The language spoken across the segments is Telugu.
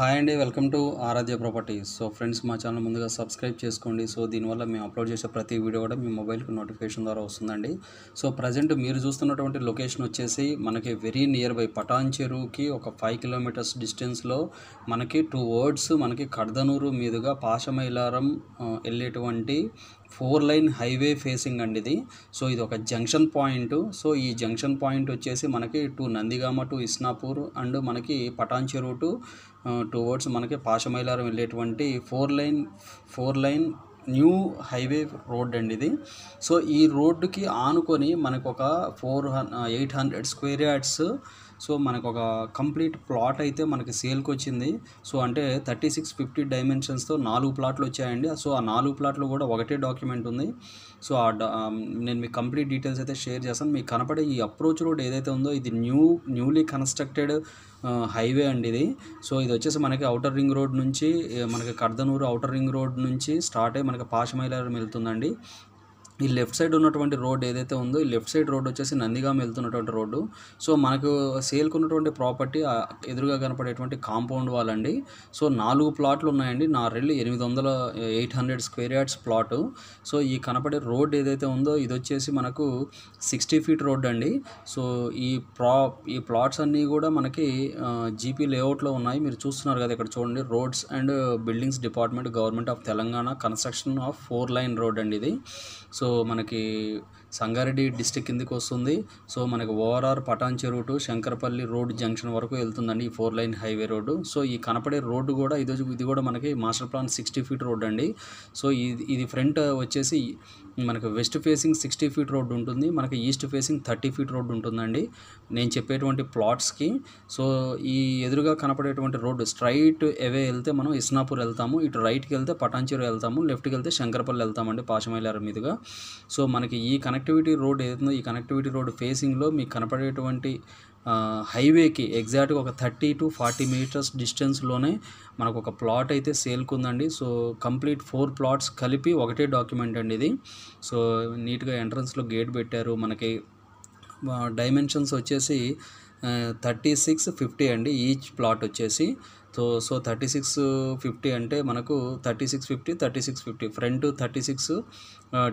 హాయ్ అండి, welcome to Aaradhya Properties. So friends, మా ఛానల్ ముందుగా సబ్స్క్రైబ్ చేసుకోండి. సో దీనివల్ల మేము అప్లోడ్ చేసే ప్రతి వీడియో కూడా మీ మొబైల్కి నోటిఫికేషన్ ద్వారా వస్తుందండి. సో ప్రజెంట్ మీరు చూస్తున్నటువంటి లొకేషన్ వచ్చేసి మనకి వెరీ నియర్ బై పటాన్ చెరువుకి ఒక 5 కిలోమీటర్స్ డిస్టెన్స్లో మనకి 2 వర్డ్స్ మనకి కడదనూరు మీదుగా పాషమైలారం వెళ్ళేటువంటి 4 లైన్ హైవే ఫేసింగ్ అండి ఇది. సో ఇది ఒక జంక్షన్ పాయింట్. సో ఈ జంక్షన్ పాయింట్ వచ్చేసి మనకి to Nandigama to Isnapur and మనకి పటాన్ చెరువు టు టువర్డ్స్ మనకి పాషమైలారం వెళ్ళేటువంటి 4 లైన్ న్యూ హైవే రోడ్ అండి ఇది. సో ఈ రోడ్డుకి ఆనుకొని మనకు ఒక 800 స్క్వేర్ యార్డ్స్ సో మనకు ఒక కంప్లీట్ ప్లాట్ అయితే మనకి సేల్కి వచ్చింది. సో అంటే 3650 డైమెన్షన్స్తో 4 ప్లాట్లు వచ్చాయండి. సో ఆ 4 ప్లాట్లు కూడా ఒకటే డాక్యుమెంట్ ఉంది. సో నేను మీకు కంప్లీట్ డీటెయిల్స్ అయితే షేర్ చేస్తాను. మీకు కనపడే ఈ అప్రోచ్ రోడ్ ఏదైతే ఉందో ఇది న్యూలీ కన్స్ట్రక్టెడ్ హైవే అండి ఇది. సో ఇది వచ్చేసి మనకి అవుటర్ రింగ్ రోడ్ నుంచి మనకి కడదనూరు అవుటర్ రింగ్ రోడ్ నుంచి స్టార్ట్ అయ్యి మనకి పాషమైలారం వెళ్తుందండి. ఈ లెఫ్ట్ సైడ్ ఉన్నటువంటి రోడ్ ఏదైతే ఉందో ఈ లెఫ్ట్ సైడ్ రోడ్ వచ్చేసి నందిగామ వెళ్తున్నటువంటి రోడ్డు. సో మనకు సేల్కి ఉన్నటువంటి ప్రాపర్టీ ఎదురుగా కనపడేటువంటి కాంపౌండ్ వాల్ అండి. సో 4 ప్లాట్లు ఉన్నాయండి. 800 స్క్వేర్ యార్డ్స్ ప్లాటు. సో ఈ కనపడే రోడ్ ఏదైతే ఉందో ఇది వచ్చేసి మనకు 60 ఫీట్ రోడ్ అండి. సో ఈ ప్లాట్స్ అన్నీ కూడా మనకి జీపీ లేఅవుట్లో ఉన్నాయి. మీరు చూస్తున్నారు కదా, ఇక్కడ చూడండి, roads and buildings department, government of Telangana, construction of 4 line road అండి ఇది. సో మనకి సంగారెడ్డి డిస్టిక్ కిందకి వస్తుంది. సో మనకి ఓఆర్ఆర్ పటాన్ చెరువు టు శంకరపల్లి రోడ్ జంక్షన్ వరకు వెళ్తుందండి ఈ 4 లైన్ హైవే రోడ్డు. సో ఈ కనపడే రోడ్డు కూడా ఇది కూడా మనకి మాస్టర్ ప్లాన్ 60 ఫీట్ రోడ్ అండి. సో ఇది ఫ్రంట్ వచ్చేసి మనకి వెస్ట్ ఫేసింగ్ 60 ఫీట్ రోడ్డు ఉంటుంది, మనకి ఈస్ట్ ఫేసింగ్ 30 ఫీట్ రోడ్డు ఉంటుందండి నేను చెప్పేటువంటి ప్లాట్స్కి. సో ఈ ఎదురుగా కనపడేటువంటి రోడ్డు స్ట్రైట్ అవే వెళ్తే మనం ఇస్నాపూర్ వెళ్తాము, ఇటు రైట్కి వెళ్తే పటాన్ చెరువు వెళ్తాము, లెఫ్ట్కి వెళ్తే శంకరపల్లి వెళ్తామండి పాషమైలారం మీదుగా. సో మనకి ఈ కనెక్టివిటీ రోడ్ ఏదైతుందో ఈ కనెక్టివిటీ రోడ్ ఫేసింగ్లో మీకు కనపడేటువంటి హైవేకి ఎగ్జాక్ట్గా ఒక 30 to 40 మీటర్స్ డిస్టెన్స్లోనే మనకు ఒక ప్లాట్ అయితే సేల్కుందండి. సో కంప్లీట్ 4 ప్లాట్స్ కలిపి ఒకటే డాక్యుమెంట్ అండి ఇది. సో నీట్గా ఎంట్రన్స్లో గేట్ పెట్టారు. మనకి డైమెన్షన్స్ వచ్చేసి 3650 అండి ఈచ్ ప్లాట్ వచ్చేసి. సో 3650 అంటే మనకు 3650 ఫ్రంట్ 36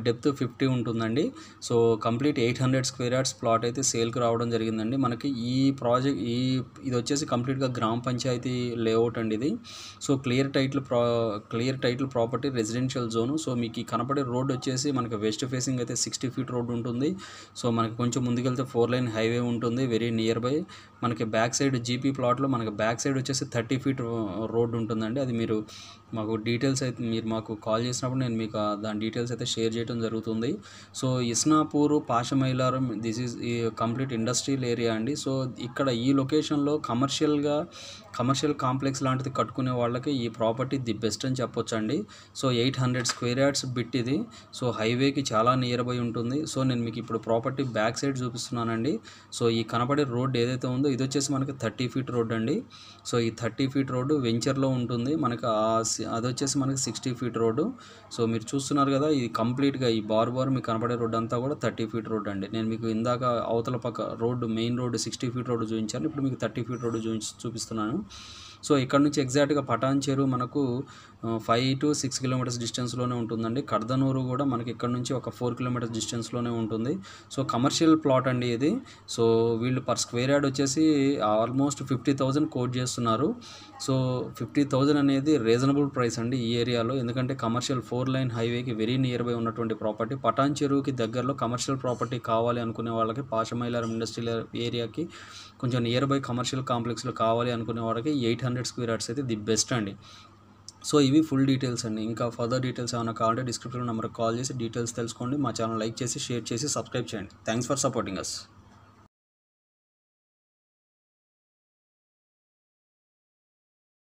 డెప్త్ 50 ఉంటుందండి. So complete 800 square yards plot అయితే సేల్కి రావడం జరిగిందండి. మనకి ఈ ప్రాజెక్ట్ ఇది వచ్చేసి కంప్లీట్గా గ్రామ పంచాయతీ లేఅవుట్ అండి ఇది. So clear title property residential zone. So మీకు ఈ కనపడే రోడ్ వచ్చేసి మనకి వెస్ట్ ఫేసింగ్ అయితే 60 ఫీట్ రోడ్ ఉంటుంది. సో మనకి కొంచెం ముందుకెళ్తే 4 లైన్ హైవే ఉంటుంది వెరీ నియర్ బై. మనకి బ్యాక్ సైడ్ జీపీ ప్లాట్లో మనకి బ్యాక్ సైడ్ వచ్చేసి 30 ఫీట్ రోడ్ ఉంటుందండి. అది మీరు మాకు డీటెయిల్స్ అయితే మీరు మాకు కాల్ చేసినప్పుడు నేను మీకు దాని డీటెయిల్స్ అయితే షేర్ చేయడం జరుగుతుంది. So Isnapur Pashamylaram this is ఈ కంప్లీట్ ఇండస్ట్రియల్ ఏరియా అండి. సో ఇక్కడ ఈ లొకేషన్లో కమర్షియల్ కాంప్లెక్స్ లాంటిది కట్టుకునే వాళ్ళకి ఈ ప్రాపర్టీ ది బెస్ట్ అని చెప్పొచ్చు అండి. సో 800 స్క్వేర్ యార్డ్స్ బిట్ ఇది. సో హైవేకి చాలా నియర్ బై ఉంటుంది. సో నేను మీకు ఇప్పుడు ప్రాపర్టీ బ్యాక్ సైడ్ చూపిస్తున్నానండి. సో ఈ కనపడే రోడ్ ఏదైతే ఉందో ఇది వచ్చేసి మనకి 30 ఫీట్ రోడ్ అండి. సో ఈ 30 ఫీట్ రోడ్డు వెంచర్లో ఉంటుంది. మనకి అది వచ్చేసి మనకి 60 ఫీట్ రోడ్డు. సో మీరు చూస్తున్నారు కదా, ఇది కంప్లీట్గా ఈ బార్ మీకు కనపడే రోడ్ అంతా కూడా 30 ఫీట్ రోడ్ అండి. నేను మీకు ఇందాక అవతల పక్క road main road 60 feet road చూపించాను, ఇప్పుడు మీకు 30 ఫీట్ రోడ్డు చూపిస్తున్నాను. సో ఇక్కడ నుంచి ఎగ్జాక్ట్గా పటాన్ చెరువు మనకు 5 to 6 కిలోమీటర్స్ డిస్టెన్స్లోనే ఉంటుందండి. కడదనూరు కూడా మనకి ఇక్కడ నుంచి ఒక 4 కిలోమీటర్స్ డిస్టెన్స్లోనే ఉంటుంది. సో కమర్షియల్ ప్లాట్ అండి ఇది. సో వీళ్ళు పర్ స్క్వేర్ యార్డ్ వచ్చేసి ఆల్మోస్ట్ 50,000 కోట్ చేస్తున్నారు. సో 50,000 అనేది రీజనబుల్ ప్రైస్ అండి ఈ ఏరియాలో, ఎందుకంటే కమర్షియల్ 4 లైన్ హైవేకి వెరీ నియర్ బై ఉన్నటువంటి ప్రాపర్టీ. పటాన్ చెరువుకి దగ్గరలో కమర్షియల్ ప్రాపర్టీ కావాలి అనుకునే వాళ్ళకి, పాషమైలారం ఇండస్ట్రియల్ ఏరియాకి కొంచెం నియర్ బై కమర్షియల్ కాంప్లెక్స్లో కావాలి అనుకునే వాళ్ళకి 800 స్క్వేర్ యార్డ్స్ అయితే ది బెస్ట్ అండి. సో ఇవి ఫుల్ డీటెయిల్స్ అండి. ఇంకా ఫర్దర్ డీటెయిల్స్ ఏమైనా కావాలంటే డిస్క్రిప్షన్లో నెంబర్కి కాల్ చేసి డీటెయిల్స్ తెలుసుకోండి. మా ఛానల్ లైక్ చేసి, షేర్ చేసి, సబ్స్క్రైబ్ చేయండి. Thanks for supporting us.